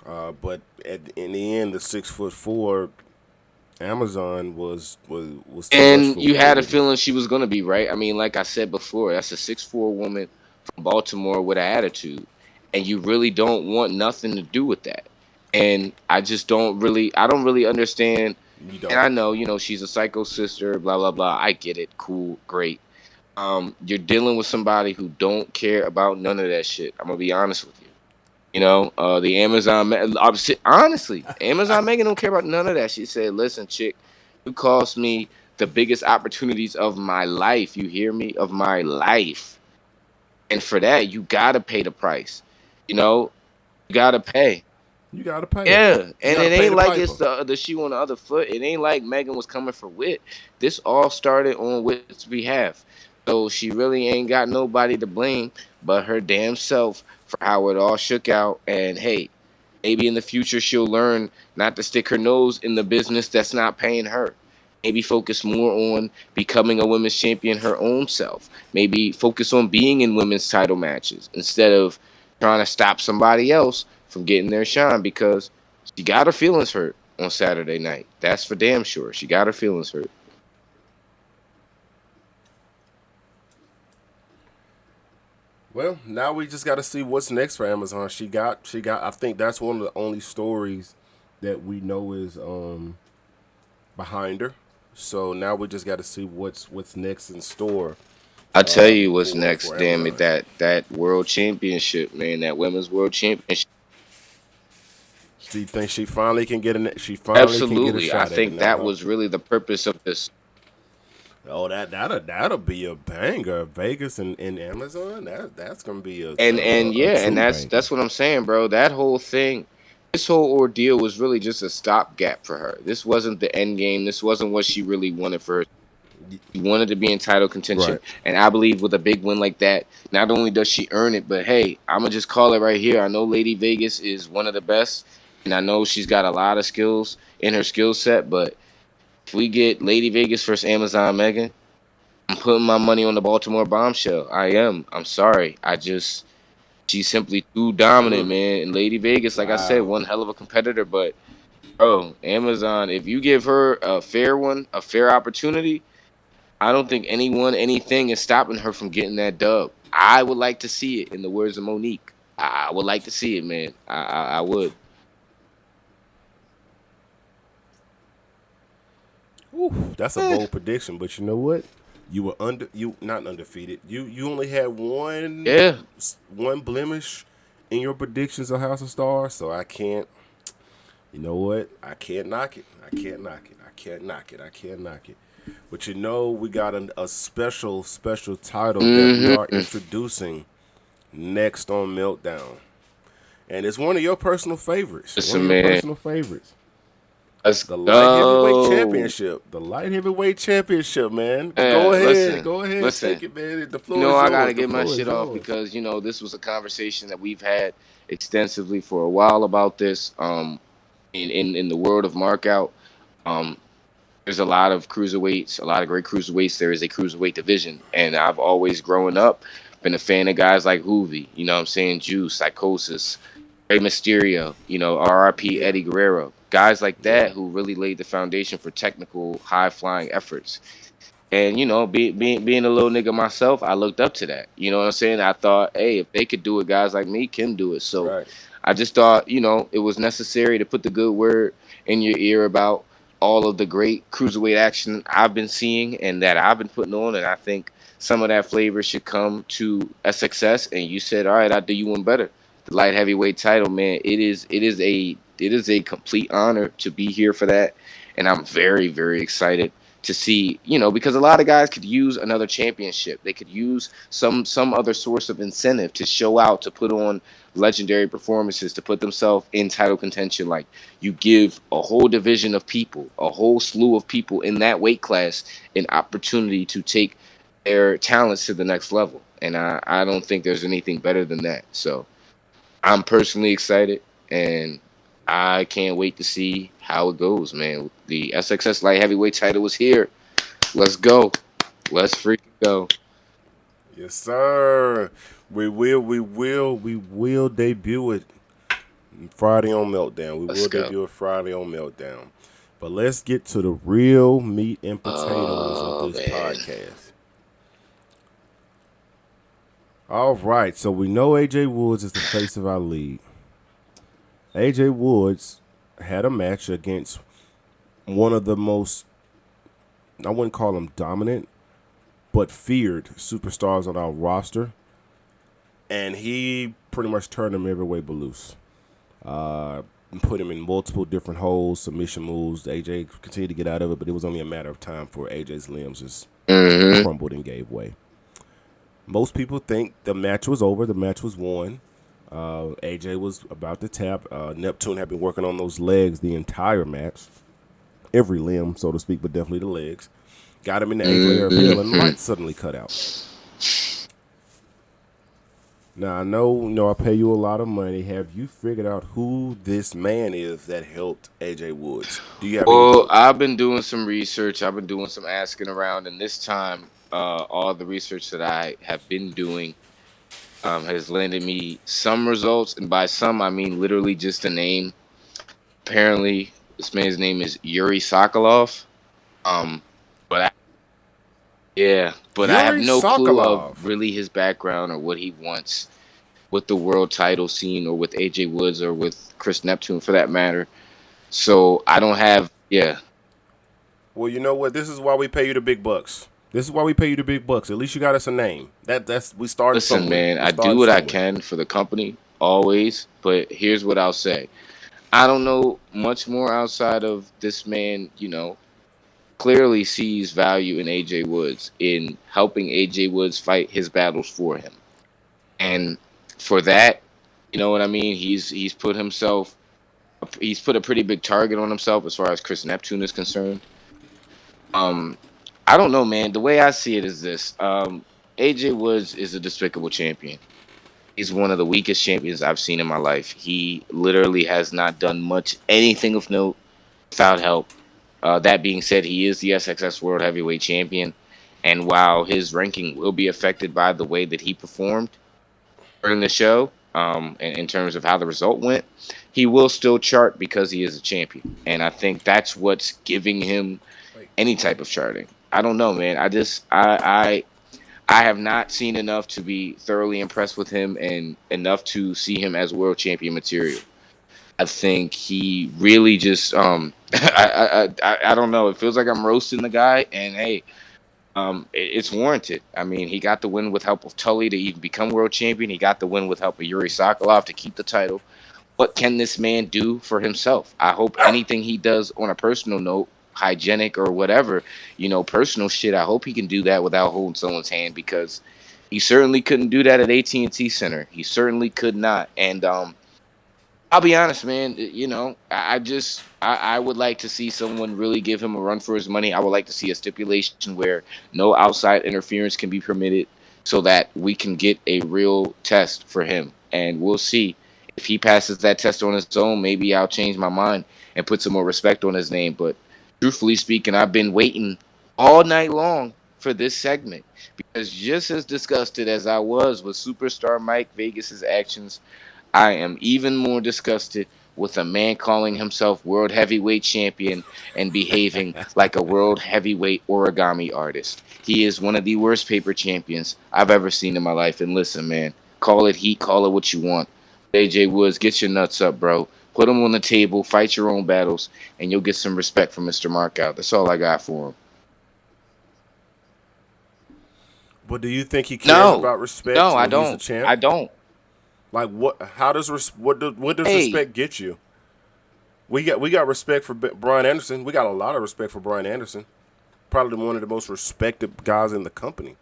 But in the end, the 6'4" Amazon was too much And for you Whit had a Whitney. feeling she was going to be right. I mean, like I said before, that's a 6'4" woman from Baltimore with an attitude. And you really don't want nothing to do with that. And I don't really understand. You And I don't. know, she's a psycho sister, blah, blah, blah. I get it. Cool. Great. You're dealing with somebody who don't care about none of that shit. I'm going to be honest with you. The honestly, Amazon Megan don't care about none of that. She said, "Listen, chick, you cost me the biggest opportunities of my life. You hear me? Of my life, and for that, you gotta pay the price. You know, you gotta pay." You got to pay. Yeah, You and got to it pay ain't the like it's piper. the shoe on the other foot. It ain't like Megan was coming for Wit. This all started on Wit's behalf. So she really ain't got nobody to blame but her damn self for how it all shook out. And hey, maybe in the future she'll learn not to stick her nose in the business that's not paying her. Maybe focus more on becoming a women's champion her own self. Maybe focus on being in women's title matches instead of trying to stop somebody else from getting their shine because she got her feelings hurt on Saturday night. That's for damn sure. She got her feelings hurt. Well, now we just got to see what's next for Amazon. She got. I think that's one of the only stories that we know is behind her. So now we just got to see what's next in store I tell you what's for next, damn it, Amazon. that world championship, man, that women's world championship. She thinks she finally can get a she finally can get a Absolutely. I shot at it think now, that huh? was really the purpose of this. Oh, that'll be a banger. Vegas and Amazon. That's gonna be a And a yeah, and true that's banger. that's what I'm saying, bro. That whole thing, this whole ordeal was really just a stopgap for her. This wasn't the end game. This wasn't what she really wanted for her. She wanted to be in title contention. Right. And I believe with a big win like that, not only does she earn it, but hey, I'm gonna just call it right here. I know Lady Vegas is one of the best, and I know she's got a lot of skills in her skill set, but if we get Lady Vegas versus Amazon Megan, I'm putting my money on the Baltimore Bombshell. I am. I'm sorry. She's simply too dominant, man. And Lady Vegas, like I said, Wow. one hell of a competitor, but Bro, Amazon, if you give her a fair one, a fair opportunity, I don't think anyone, anything is stopping her from getting that dub. I would like to see it, in the words of Monique. I would like to see it, man. I would. Ooh, that's a Eh, bold prediction, but you know what? You were not undefeated. You only had yeah, one blemish in your predictions of House of Stars, so I can't. You know what? I can't knock it. I can't knock it. I can't knock it. I can't knock it. But you know, we got a special title that we are hmm introducing next on Meltdown, and it's one of your personal favorites. One of Listen, your man. personal favorites. Let's The light heavyweight go. championship. The light heavyweight championship, man. Go Yeah, ahead. listen, Go ahead. listen. Take it, man. The You floor know, is I gotta yours. The get my floor is shit off yours. because this was a conversation that we've had extensively for a while about this. In the world of markout, um, there's a lot of cruiserweights, a lot of great cruiserweights. There is a cruiserweight division, and I've always growing up been a fan of guys like Hoovy. You know, what I'm saying Juice, Psychosis, Rey Mysterio. You know, RRP Yeah. Eddie Guerrero, guys like Yeah. that who really laid the foundation for technical, high flying efforts. And being a little nigga myself, I looked up to that. You know what I'm saying? I thought, hey, if they could do it, guys like me can do it. So Right. I just thought, it was necessary to put the good word in your ear about all of the great cruiserweight action I've been seeing and that I've been putting on. And I think some of that flavor should come to SXS. And you said, all right, I'll do you one better. The light heavyweight title, man. It is a complete honor to be here for that. And I'm very, very excited to see, because a lot of guys could use another championship. They could use some other source of incentive to show out, to put on legendary performances, to put themselves in title contention. Like, you give a whole division of people, a whole slew of people in that weight class, an opportunity to take their talents to the next level. And I don't think there's anything better than that. So I'm personally excited, and I can't wait to see how it goes, man. The SXS light heavyweight title is here. Let's go. Let's freaking go. Yes, sir. We will debut it Friday on Meltdown. We Let's will go. debut it Friday on Meltdown. But let's get to the real meat and potatoes of Oh this man. podcast. All right, so we know AJ Woods is the face of our league. AJ Woods had a match against one of the most, I wouldn't call him dominant, but feared superstars on our roster. And he pretty much turned him every way but loose. Put him in multiple different holes, submission moves. AJ continued to get out of it, but it was only a matter of time for AJ's limbs just Mm-hmm. crumbled and gave way. Most people think the match was over. The match was won. AJ was about to tap. Neptune had been working on those legs the entire match. Every limb, so to speak, but definitely the legs. Got him in the eighth layer of hell, and the Mm-hmm. lights suddenly cut out. Now, I know, I pay you a lot of money. Have you figured out who this man is that helped AJ Woods? Do you have any Well, clue? I've been doing some research. I've been doing some asking around, and this time, all the research that I have been doing has landed me some results, and by some I mean literally just a name. Apparently, this man's name is Yuri Sokolov. Um, but but I have Yuri no clue of Sokolov. really his background or what he wants with the world title scene, or with AJ Woods, or with Chris Neptune for that matter. So I don't have, yeah. Well, you know what? This is why we pay you the big bucks. This is why we pay you the big bucks. At least you got us a name. That's we starting Listen, somewhere. man, We I do starting what I somewhere. can for the company always, but here's what I'll say. I don't know much more outside of this man, clearly sees value in AJ Woods, in helping AJ Woods fight his battles for him. And for that, you know what I mean? He's put a pretty big target on himself as far as Chris Neptune is concerned. Um, I don't know, man. The way I see it is this: AJ Woods is a despicable champion. He's one of the weakest champions I've seen in my life. He literally has not done much anything of note without help. That being said, he is the SXS World Heavyweight Champion, and while his ranking will be affected by the way that he performed during the show, in terms of how the result went, he will still chart because he is a champion. And I think that's what's giving him Wait. any type of charting. I don't know, man. I have not seen enough to be thoroughly impressed with him and enough to see him as world champion material. I think he really just I don't know. It feels like I'm roasting the guy, and hey, it's warranted. I mean, he got the win with help of Tully to even become world champion. He got the win with help of Yuri Sokolov to keep the title. What can this man do for himself? I hope anything he does on a personal note, hygienic or whatever, personal shit. I hope he can do that without holding someone's hand because he certainly couldn't do that at AT&T Center. He certainly could not. And I'll be honest, man. I would like to see someone really give him a run for his money. I would like to see a stipulation where no outside interference can be permitted, so that we can get a real test for him. And we'll see if he passes that test on his own. Maybe I'll change my mind and put some more respect on his name. But truthfully speaking, I've been waiting all night long for this segment because just as disgusted as I was with superstar Mike Vegas's actions, I am even more disgusted with a man calling himself world heavyweight champion and behaving like a world heavyweight origami artist. He is one of the worst paper champions I've ever seen in my life. And listen, man, call it heat, call it what you want. AJ Woods, get your nuts up, bro. Put them on the table, fight your own battles, and you'll get some respect from Mr. Markout. That's all I got for him. But do you think he cares No, about no, respect I when he's the don't. champ? I don't. Like what? How does what does Hey, respect get you? We got respect for Brian Anderson. We got a lot of respect for Brian Anderson. Probably one of the most respected guys in the company.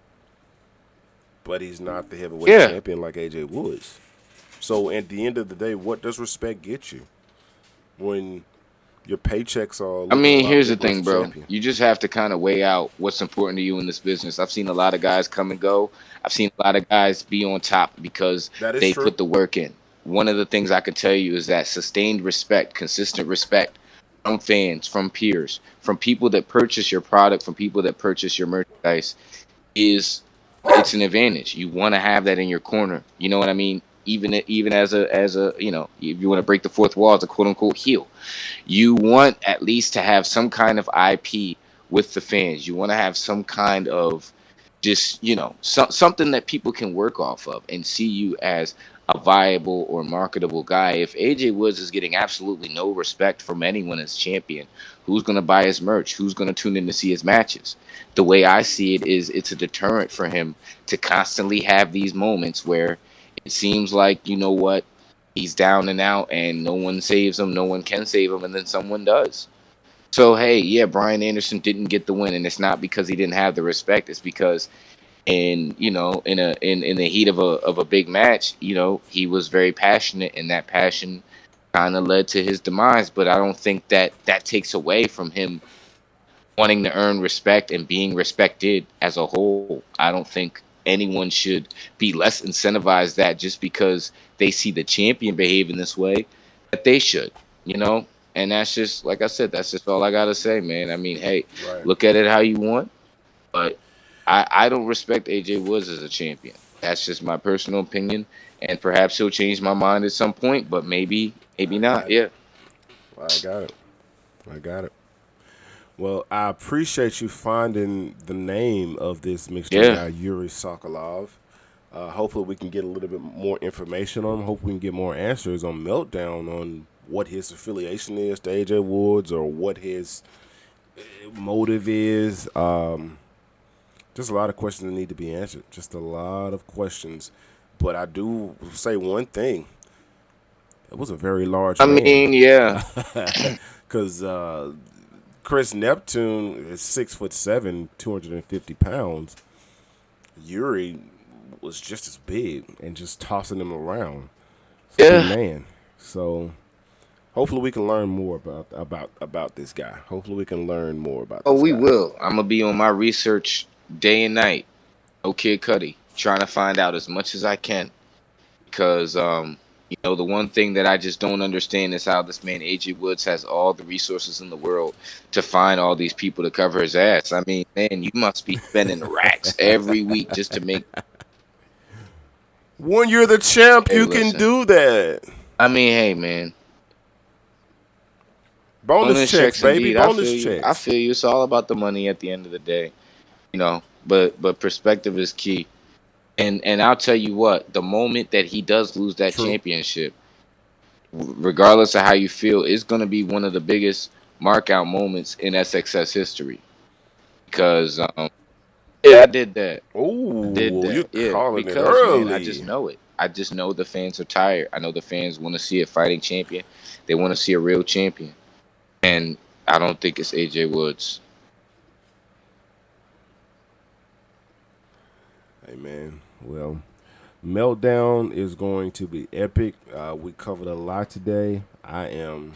But he's not the heavyweight yeah. champion like AJ Woods. So at the end of the day, what does respect get you when your paychecks are I looking a mean, lot here's the bigger as a thing, bro. champion? You just have to kind of weigh out what's important to you in this business. I've seen a lot of guys come and go. I've seen a lot of guys be on top because That is they true. put the work in. One of the things I can tell you is that sustained respect, consistent respect from fans, from peers, from people that purchase your product, from people that purchase your merchandise is it's an advantage. You want to have that in your corner. You know what I mean? Even as a if you want to break the fourth wall as a quote unquote heel, you want at least to have some kind of IP with the fans. You want to have some kind of just something that people can work off of and see you as a viable or marketable guy. If AJ Woods is getting absolutely no respect from anyone as champion, who's going to buy his merch? Who's going to tune in to see his matches? The way I see it is it's a deterrent for him to constantly have these moments where it seems like, you know what, he's down and out and no one saves him, no one can save him, and then someone does. So hey, yeah, Brian Anderson didn't get the win, and it's not because he didn't have the respect. It's because in the heat of a big match, he was very passionate, and that passion kind of led to his demise. But I don't think that takes away from him wanting to earn respect and being respected as a whole. I don't think anyone should be less incentivized that just because they see the champion behaving this way, that they should, you know? And that's just, like I said, that's just all I got to say, man. I mean, hey, Right. look at it how you want, but I don't respect AJ Woods as a champion. That's just my personal opinion. And perhaps he'll change my mind at some point, but maybe I not. got it. Yeah. I got it. I got it. Well, I appreciate you finding the name of this mystery Yeah. guy, Yuri Sokolov. Hopefully, we can get a little bit more information on him. Hopefully, we can get more answers on Meltdown on what his affiliation is to AJ Woods or what his motive is. Just a lot of questions that need to be answered. Just a lot of questions. But I do say one thing. It was a very large I man. mean, yeah. Because Chris Neptune is 6'7", 250 pounds. Yuri was just as big and just tossing him around. It's a big Yeah. man. So hopefully we can learn more about this guy. Hopefully we can learn more about Oh, this we guy. will. I'm gonna be on my research day and night. No Kid Cudi, trying to find out as much as I can because the one thing that I just don't understand is how this man AJ Woods has all the resources in the world to find all these people to cover his ass. I mean, man, you must be spending racks every week just to make. When you're the champ, Hey, you can listen. do that. I mean, hey, man. Bonus Bonus checks, checks, baby. indeed. I Bonus feel you. I checks. feel you. It's all about the money at the end of the day, you know. But perspective is key. And I'll tell you what. The moment that he does lose that True. championship, regardless of how you feel, it's going to be one of the biggest mark out moments in SXS history. Because yeah, I did that. I did Ooh, you're that. Yeah, calling it because man, I just early. know it. I just know the fans are tired. I know the fans want to see a fighting champion. They want to see a real champion. And I don't think it's AJ Woods. Hey, man. Well, Meltdown is going to be epic. We covered a lot today. I am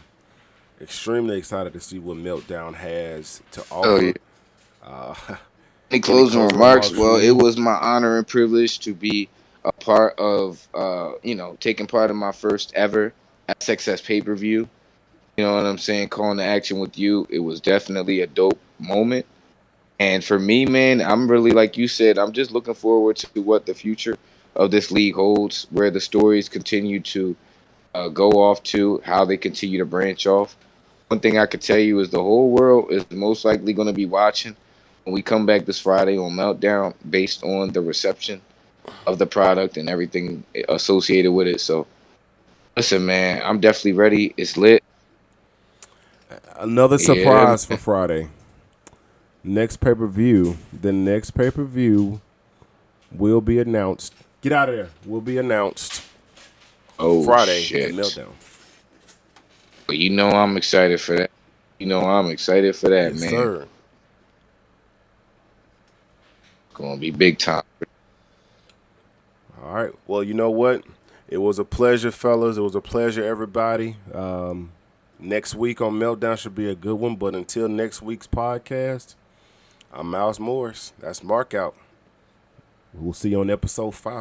extremely excited to see what Meltdown has to Oh yeah. offer. Uh, Any any closing closing remarks? remarks from Well, it you? was my honor and privilege to be a part of taking part in my first ever SXS pay-per-view. You know what I'm saying? Calling the action with you. It was definitely a dope moment. And for me, man, I'm really like you said, I'm just looking forward to what the future of this league holds, where the stories continue to go off to, how they continue to branch off. One thing I could tell you is the whole world is most likely going to be watching when we come back this Friday on Meltdown, based on the reception of the product and everything associated with it. So, listen, man, I'm definitely ready. It's lit. Another Yeah, surprise for man. Friday. Next pay per view. The next pay per view will be announced. Get out of there. Will be announced Oh Friday at shit. Meltdown. But you know I'm excited for that. You know I'm excited for that, Yes, man. sir. Gonna be big time. All right. Well, you know what? It was a pleasure, fellas. It was a pleasure, everybody. Next week on Meltdown should be a good one. But until next week's podcast, I'm Miles Morris. That's Mark out. We'll see you on episode 5.